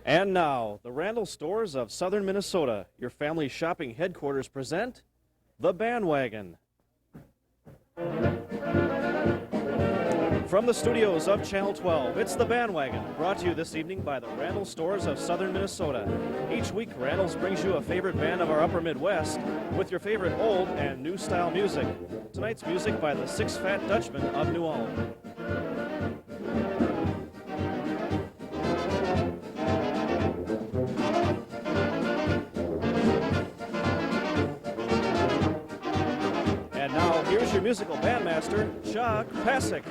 And now, the Randall Stores of Southern Minnesota, your family shopping headquarters, present The Bandwagon. From the studios of Channel 12, it's The Bandwagon, brought to you this evening by the Randall Stores of Southern Minnesota. Each week, Randall's brings you a favorite band of our upper Midwest with your favorite old and new style music. Tonight's music by the Six Fat Dutchmen of New Ulm. And now, here's your musical bandmaster, Chuck Pasek.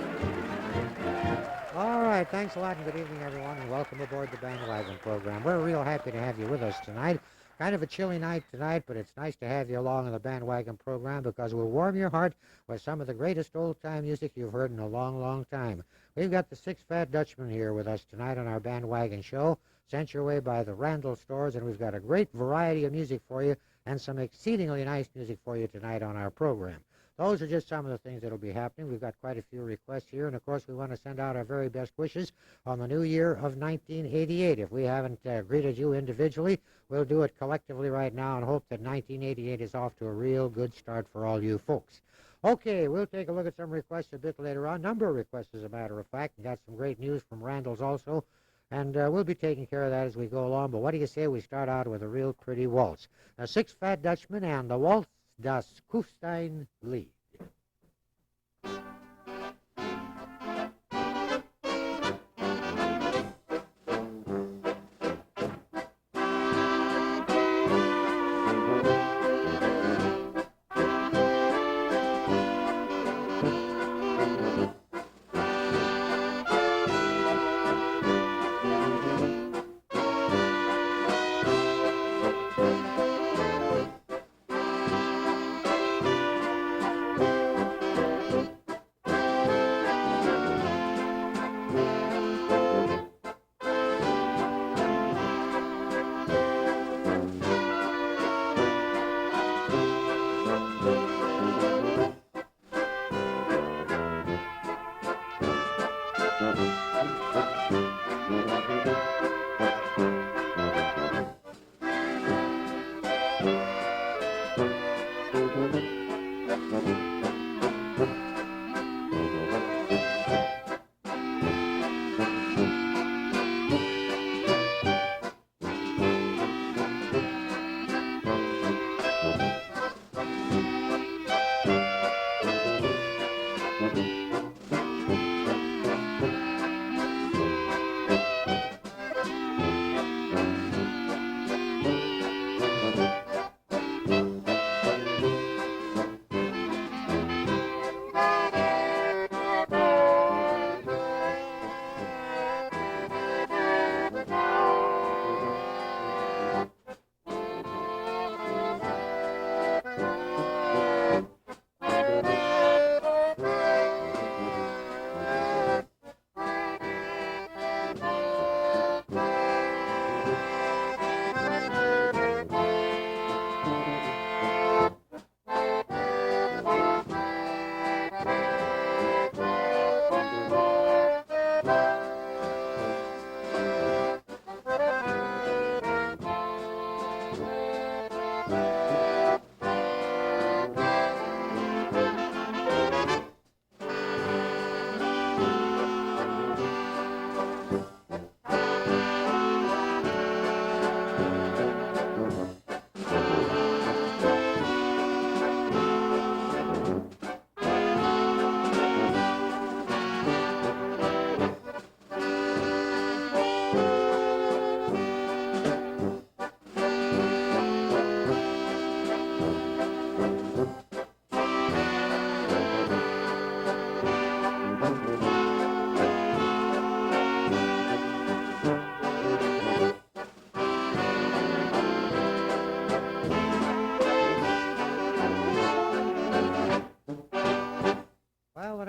All right, thanks a lot and good evening, everyone, and welcome aboard the Bandwagon program. We're real happy to have you with us tonight. Kind of a chilly night tonight, but it's nice to have you along on the Bandwagon program because we'll warm your heart with some of the greatest old-time music you've heard in a long, long time. We've got the Six Fat Dutchmen here with us tonight on our Bandwagon show, sent your way by the Randall Stores, and we've got a great variety of music for you and some exceedingly nice music for you tonight on our program. Those are just some of the things that will be happening. We've got quite a few requests here, and of course we want to send out our very best wishes on the new year of 1988. If we haven't greeted you individually, we'll do it collectively right now and hope that 1988 is off to a real good start for all you folks. Okay, we'll take a look at some requests a bit later on. Number of requests, as a matter of fact, and got some great news from Randall's also, and we'll be taking care of that as we go along. But what do you say we start out with a real pretty waltz? Now, Six Fat Dutchmen and the Waltz Das Kufstein Lied.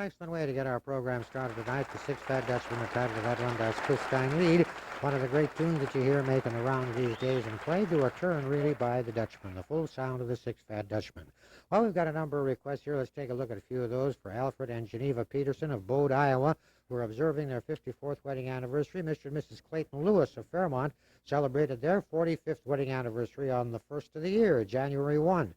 Excellent way to get our program started tonight. The Six Fat Dutchmen, the title of that one, Das Kufstein Lied, one of the great tunes that you hear making the rounds these days, and played to a turn really by the Dutchmen, the full sound of the Six Fat Dutchmen. Well, we've got a number of requests here. Let's take a look at a few of those for Alfred and Geneva Peterson of Bode, Iowa, were observing their 54th wedding anniversary. Mr. and Mrs. Clayton Lewis of Fairmont celebrated their 45th wedding anniversary on the 1st of the year, January 1.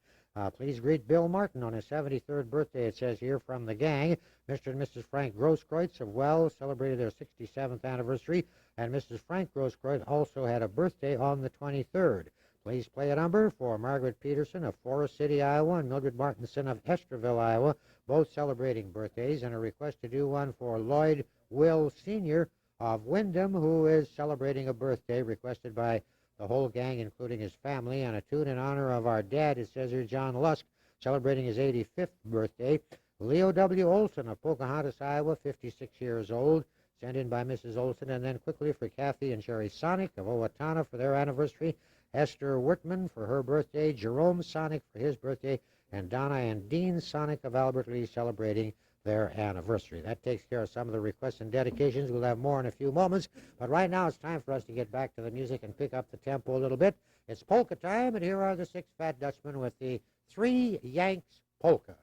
Please greet Bill Martin on his 73rd birthday, it says here, from the gang. Mr. and Mrs. Frank Grosskreutz of Wells celebrated their 67th anniversary, and Mrs. Frank Grosskreutz also had a birthday on the 23rd. Please play a number for Margaret Peterson of Forest City, Iowa, and Mildred Martinson of Esterville, Iowa, both celebrating birthdays, and a request to do one for Lloyd Will Sr. of Wyndham, who is celebrating a birthday, requested by the whole gang, including his family, and a tune in honor of our dad, it says here, John Lusk, celebrating his 85th birthday. Leo W. Olson of Pocahontas, Iowa, 56 years old, sent in by Mrs. Olson. And then quickly for Kathy and Sherry Sonic of Owatonna for their anniversary, Esther Whitman for her birthday, Jerome Sonic for his birthday, and Donna and Dean Sonic of Albert Lee celebrating their anniversary. That takes care of some of the requests and dedications. We'll have more in a few moments, but right now it's time for us to get back to the music and pick up the tempo a little bit. It's polka time, and here are the 6 Fat Dutchmen with the 3 Yanks Polka.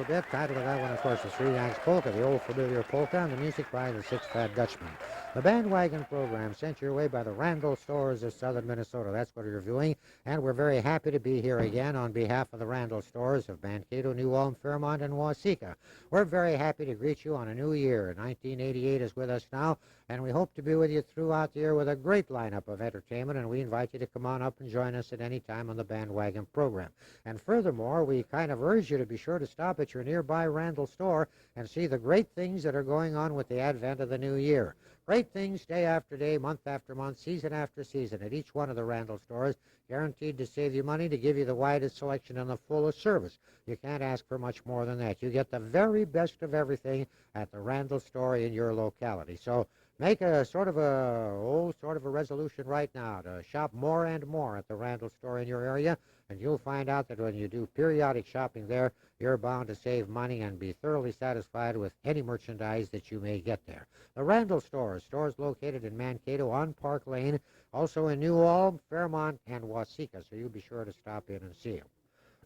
The title of that one, of course, is 3 Yanks Polka, the old familiar polka, and the music by the 6 Fat Dutchmen. The Bandwagon program sent your way by the Randall Stores of southern Minnesota. That's what you're viewing, and we're very happy to be here again on behalf of the Randall Stores of Mankato, New Ulm, Fairmont, and Waseca. We're very happy to greet you on a new year. 1988 is with us now, and we hope to be with you throughout the year with a great lineup of entertainment, and we invite you to come on up and join us at any time on the Bandwagon program. And furthermore, we kind of urge you to be sure to stop at your nearby Randall store and see the great things that are going on with the advent of the new year. Great things day after day, month after month, season after season at each one of the Randall stores, guaranteed to save you money, to give you the widest selection and the fullest service. You can't ask for much more than that. You get the very best of everything at the Randall store in your locality. So make a sort of a resolution right now to shop more and more at the Randall store in your area, and you'll find out that when you do periodic shopping there, you're bound to save money and be thoroughly satisfied with any merchandise that you may get there. The Randall stores located in Mankato on Park Lane, also in New Ulm, Fairmont, and Waseca, so you'll be sure to stop in and see them.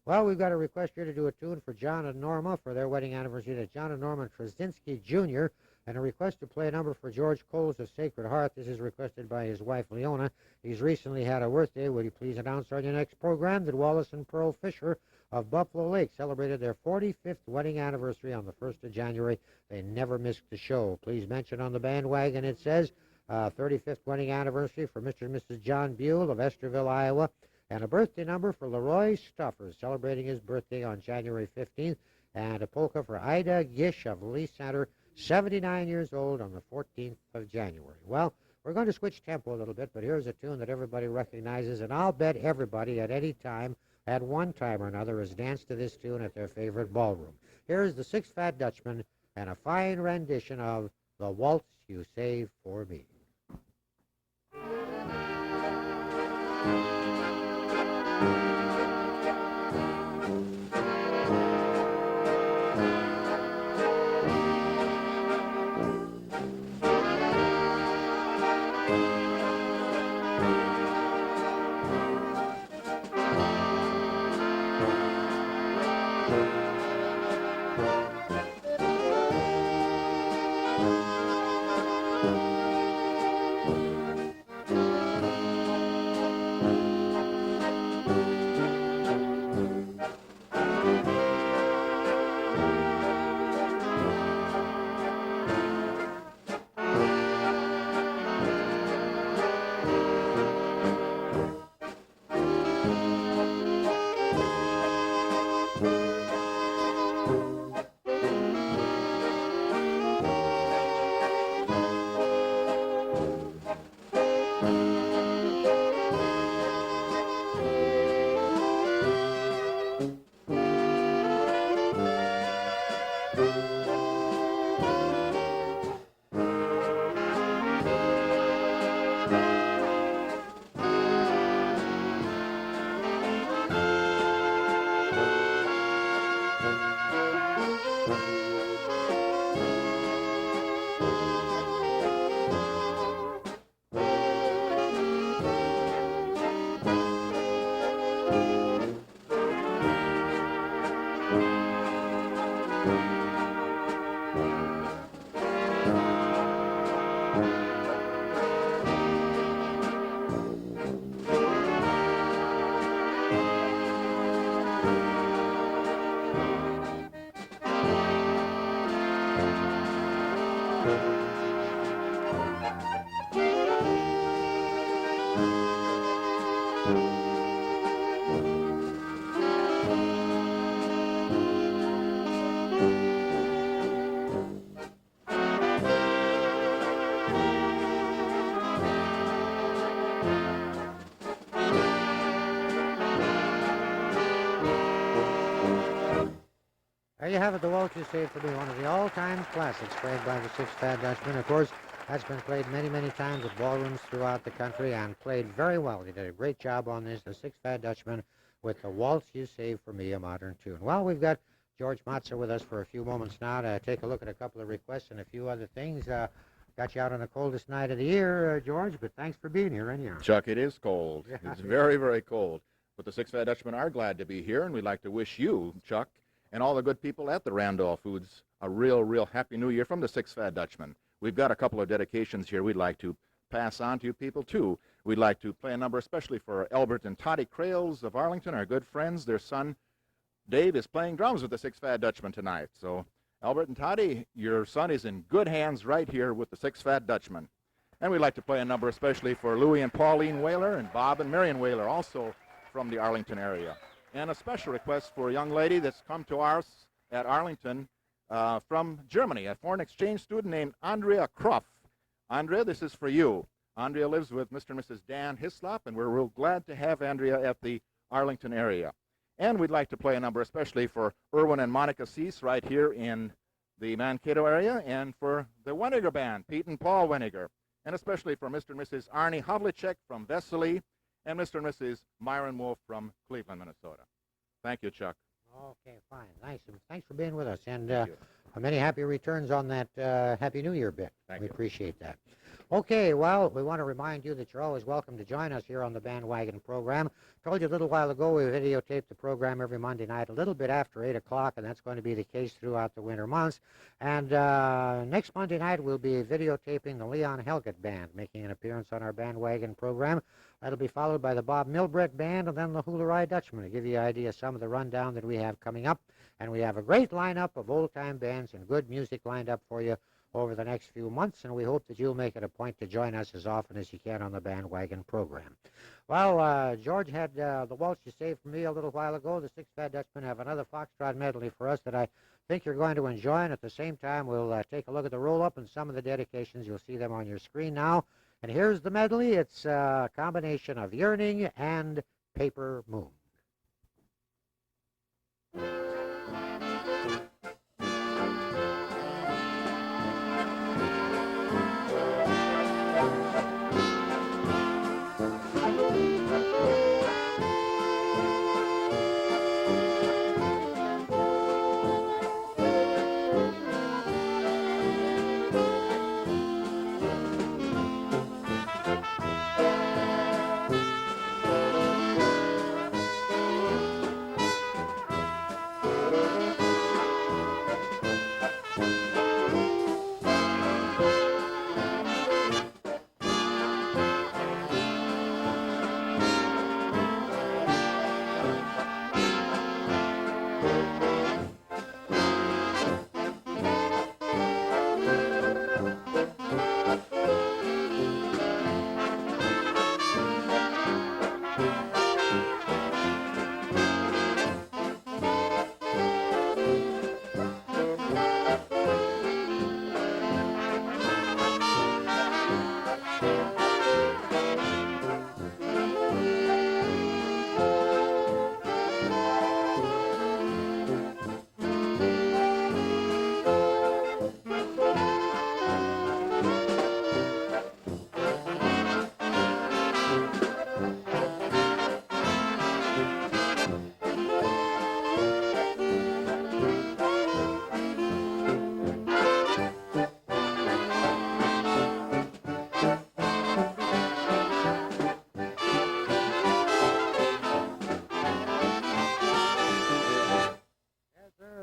Well, we've got a request here to do a tune for John and Norma for their wedding anniversary to John and Norma Trzynski Jr., and a request to play a number for George Coles of Sacred Heart. This is requested by his wife, Leona. He's recently had a birthday. Would you please announce on your next program that Wallace and Pearl Fisher of Buffalo Lake celebrated their 45th wedding anniversary on the 1st of January. They never missed the show. Please mention on the bandwagon, it says, 35th wedding anniversary for Mr. and Mrs. John Buell of Esterville, Iowa, and a birthday number for Leroy Stuffer, celebrating his birthday on January 15th, and a polka for Ida Gish of Lee Center, 79 years old, on the 14th of January. Well, we're going to switch tempo a little bit, but here's a tune that everybody recognizes, and I'll bet everybody at any time, at one time or another, has danced to this tune at their favorite ballroom. Here's the Six Fat Dutchman and a fine rendition of The Waltz You Saved for Me. There you have it, The Waltz You Saved for Me, one of the all-time classics played by the Six Fat Dutchman. Of course, that's been played many, many times at ballrooms throughout the country and played very well. He did a great job on this, the Six Fat Dutchman, with The Waltz You Saved for Me, a modern tune. Well, we've got George Matza with us for a few moments now to take a look at a couple of requests and a few other things. Got you out on the coldest night of the year, George, but thanks for being here anyhow. Chuck, it is cold. Yeah. It's very, very cold. But the Six Fat Dutchmen are glad to be here, and we'd like to wish you, Chuck, and all the good people at the Randolph Foods a real, real happy new year from the Six Fat Dutchmen. We've got a couple of dedications here we'd like to pass on to you people, too. We'd like to play a number especially for Albert and Toddy Crales of Arlington, our good friends. Their son, Dave, is playing drums with the Six Fat Dutchmen tonight. So, Albert and Toddy, your son is in good hands right here with the Six Fat Dutchmen. And we'd like to play a number especially for Louie and Pauline Whaler and Bob and Marion Whaler, also from the Arlington area. And a special request for a young lady that's come to ours at Arlington from Germany, a foreign exchange student named Andrea Kruff. Andrea, this is for you. Andrea lives with Mr. and Mrs. Dan Hislop, and we're real glad to have Andrea at the Arlington area. And we'd like to play a number especially for Irwin and Monica Cease right here in the Mankato area, and for the Weniger Band, Pete and Paul Weniger, and especially for Mr. and Mrs. Arnie Havlicek from Vesely, and Mr. and Mrs. Myron Wolf from Cleveland, Minnesota. Thank you, Chuck. Okay, fine. Nice. And thanks for being with us. And Thank you. many happy returns on that Happy New Year bit. Thank we you. appreciate that. Okay, well, we want to remind you that you're always welcome to join us here on the Bandwagon program. Told you a little while ago we videotape the program every Monday night a little bit after 8 o'clock, and that's going to be the case throughout the winter months. And next Monday night we'll be videotaping the Leon Helgett Band, making an appearance on our Bandwagon program. That'll be followed by the Bob Milbrett Band and then the Hula Dutchman to give you an idea of some of the rundown that we have coming up. And we have a great lineup of old-time bands and good music lined up for you over the next few months, and we hope that you'll make it a point to join us as often as you can on the Bandwagon program. Well, George had the waltz you saved for me a little while ago. The Six Fat Dutchmen have another foxtrot medley for us that I think you're going to enjoy, and at the same time we'll take a look at the roll-up and some of the dedications. You'll see them on your screen now. And here's the medley. It's a combination of Yearning and Paper Moon.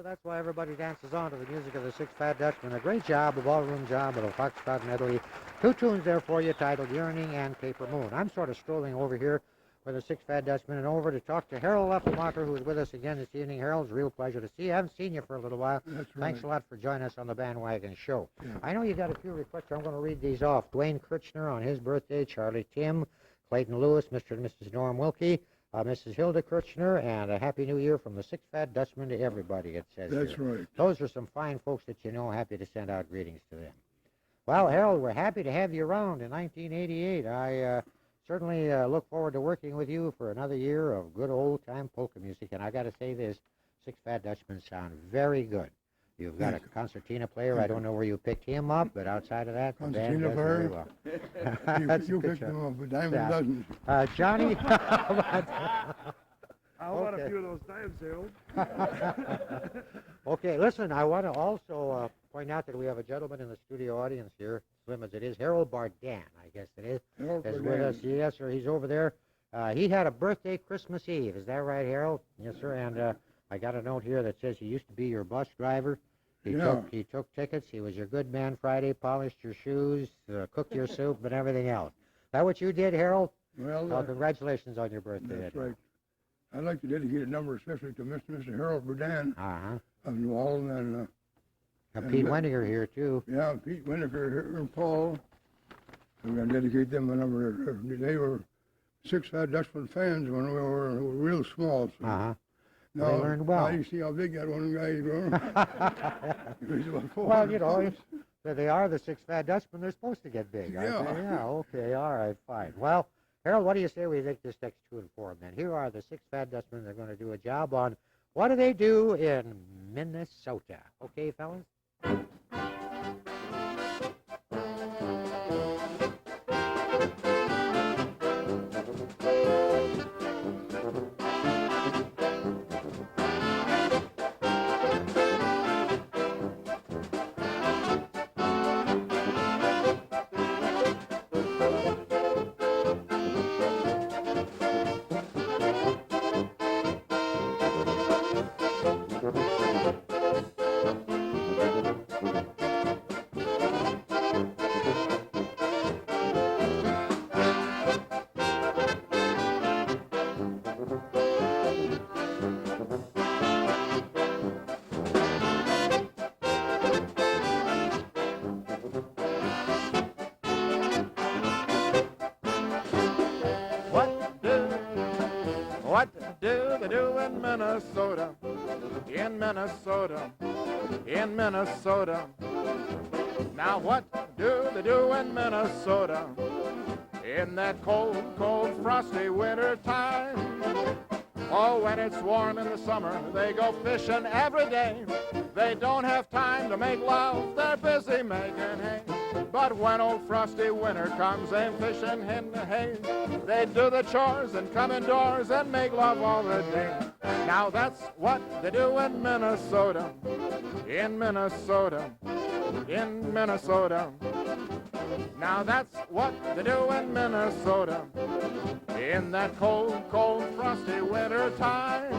That's why everybody dances on to the music of the Six Fat Dutchmen. A great job, a ballroom job, with a foxtrot medley. Two tunes there for you titled Yearning and Paper Moon. I'm sort of strolling over here with the Six Fat Dutchmen and over to talk to Harold Leffelmacher, who's with us again this evening. Harold, it's a real pleasure to see you. I haven't seen you for a little while. That's right. Thanks a lot for joining us on the Bandwagon show. Yeah. I know you got a few requests. I'm going to read these off. Dwayne Kirchner on his birthday, Charlie Tim, Clayton Lewis, Mr. and Mrs. Norm Wilkie, Mrs. Hilda Kirchner, and a Happy New Year from the Six Fat Dutchmen to everybody, it says That's here. right. Those are some fine folks that you know. Happy to send out greetings to them. Well, Harold, we're happy to have you around in 1988. I certainly look forward to working with you for another year of good old-time polka music. And I got to say this, Six Fat Dutchmen sound very good. You've got Thank a concertina player. I don't know where you picked him up, but outside of that, the band Concertina does very player? well. That's a You good picked job. them up, a dime Yeah. a dozen. Johnny? How about Okay. a few of those dimes, Harold? Okay, listen, I want to also point out that we have a gentleman in the studio audience here, slim as it is, Harold Bardan, I guess it is Harold with Bardan. us. Yes, sir, he's over there. He had a birthday Christmas Eve. Is that right, Harold? Yes, sir, and I got a note here that says he used to be your bus driver. Yeah. He took tickets. He was your good man Friday, polished your shoes, cooked your soup, and everything else. Is that what you did, Harold? Well, Well, congratulations on your birthday. that's right. I'd like to dedicate a number especially to Mr. Harold Burdan Uh-huh. of New Orleans and, Pete Weniger here, too. yeah, Pete Winokur here and Paul. We're going to dedicate them a number. They were Six Fat Dutchman fans when we were real small. So Uh-huh. now, They learned well. Now you see how big that one guy is growing. He was about 400 Well, you know, pounds. they are the Six Fat Dutchmen. They're supposed to get big, aren't Yeah. they? Yeah, okay, all right, fine. Well, Harold, what do you say we take this next tune for them then? Here are the Six Fat Dutchmen. They're going to do a job on what do they do in Minnesota. Okay, fellas? What do they do in Minnesota? In Minnesota, in Minnesota. Now what do they do in Minnesota? In that cold, cold, frosty winter time. Oh, when it's warm in the summer, they go fishing every day. They don't have time to make love, they're busy making hay. But when old frosty winter comes, they're fishing in the hay. They do the chores and come indoors and make love all the day. Now that's what they do in Minnesota, in Minnesota, in Minnesota. Now that's what they do in Minnesota, in that cold, cold, frosty winter time.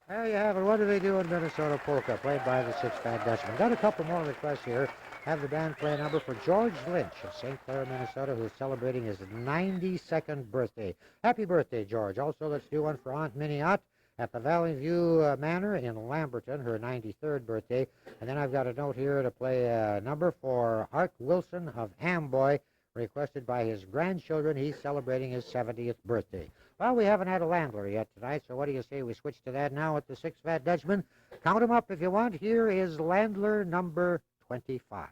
There you have it. What do they do in Minnesota polka, played by the Six Fat Dutchman? Got a couple more requests here. Have the band play a number for George Lynch of St. Clair, Minnesota, who's celebrating his 92nd birthday. Happy birthday, George. Also, let's do one for Aunt Minnie Ott at the Valley View Manor in Lamberton, her 93rd birthday. And then I've got a note here to play a number for Art Wilson of Amboy, requested by his grandchildren. He's celebrating his 70th birthday. Well, we haven't had a Landler yet tonight, so what do you say we switch to that now with the Six Fat Dutchman? Count them up if you want. Here is Landler number 25.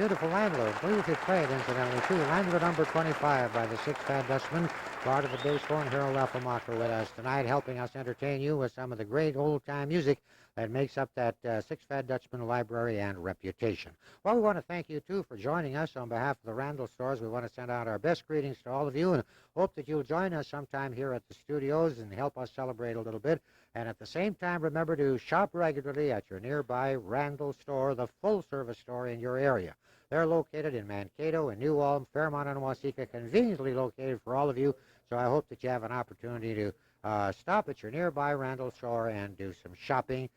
beautiful Landler. Beautifully played, incidentally, too. Landler number 25 by the Six Fat Dutchman. Part of the bass horn, Harold Leffemacher, with us tonight, helping us entertain you with some of the great old-time music that makes up that Six Fat Dutchman library and reputation. Well, we want to thank you, too, for joining us on behalf of the Randall Stores. We want to send out our best greetings to all of you and hope that you'll join us sometime here at the studios and help us celebrate a little bit. And at the same time, remember to shop regularly at your nearby Randall store, the full-service store in your area. They're located in Mankato and New Ulm, Fairmont, and Waseca, conveniently located for all of you. So I hope that you have an opportunity to stop at your nearby Randall store and do some shopping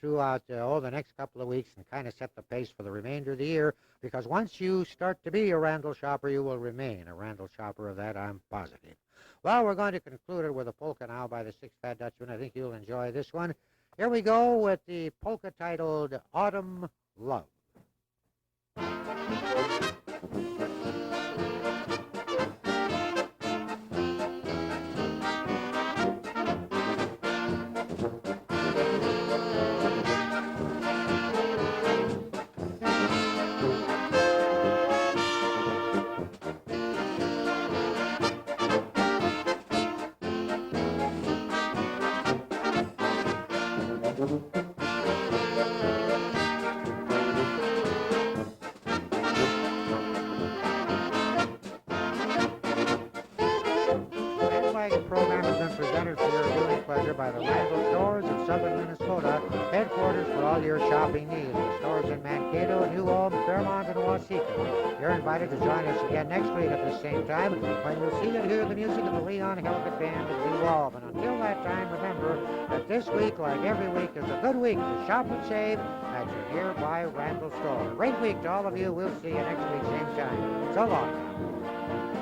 throughout the next couple of weeks and kind of set the pace for the remainder of the year, because once you start to be a Randall shopper, you will remain a Randall shopper. Of that, I'm positive. Well, we're going to conclude it with a polka now by the Six Fat Dutchman. I think you'll enjoy this one. Here we go with the polka titled Autumn Love. Bandwagon program has been presented for your viewing pleasure by the Randall Stores of Southern Minnesota, headquarters for all your shopping needs. The stores in Mankato, New Ulm, Fairmont, and Waseca. You're invited to join us again next week at the same time when you'll see and hear the music of the Leon Helget Band of New Ulm. And until that time, remember that this week, like every week, is a good week to shop and save at your nearby Randall store. Great week to all of you. We'll see you next week, same time. So long now.